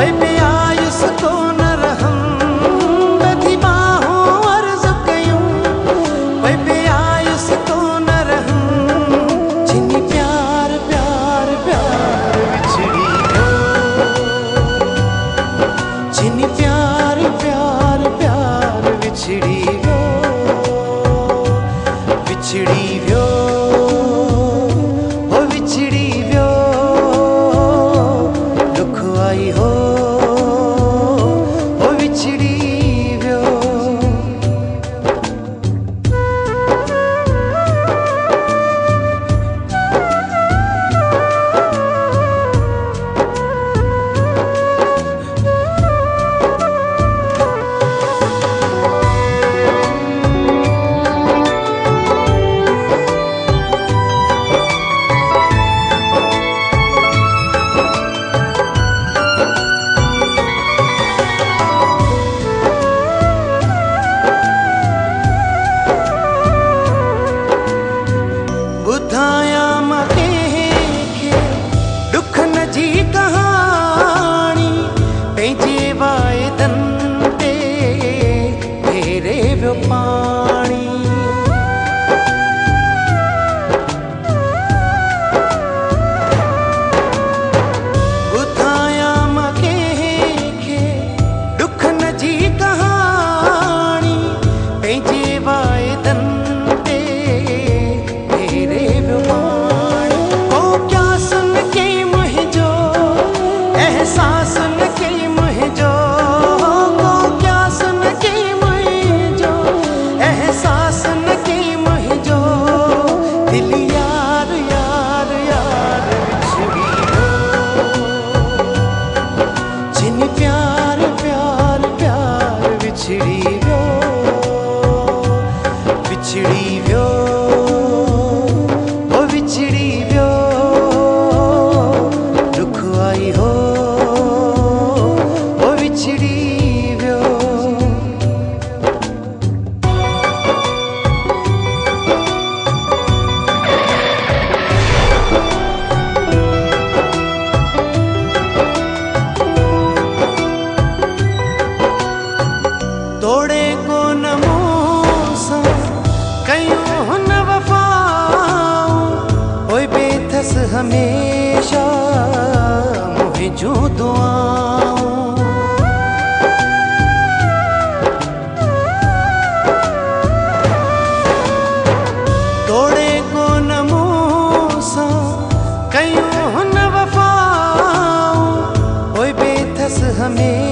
ओए बेआयुस को न रहम बधी बाहों अर्ज़ कयूं, ओए बेआयुस को न रहम जिनी प्यार प्यार प्यार विछड़ी वियो, जिनी प्यार प्यार प्यार विछड़ी वियो, विछड़ी वियो, ओ विछड़ी वियो, दुख आई हो ओ विछड़ी वियो। ॿुधाया मां कंहिंखे दुख न जी कहाणी, पंहिंजे वाइदनि ते फेरे वियो पाणी। ॿुधाया मां कंहिंखे दुख न जी कहाणी, पंहिंजे वाइदनि एहसास न कई मुझो, को क्या सुन कई मुझो, एहसास न कई मुझो, दिल यार यार यार विछड़ी वियो, जिन प्यार प्यार प्यार विछड़ी वियो, विछड़ी वियो, ओ विछड़ी वियो, दुख आई हो विछड़ी वियो। तोड़े को न मूंसां कयूं न वफ़ाऊं, ओए बेथस हमेशा मुंहिंजूं दुआऊं। तोड़े को न मूंसां कयूं न वफ़ाऊं, ओए बेथस हमेशा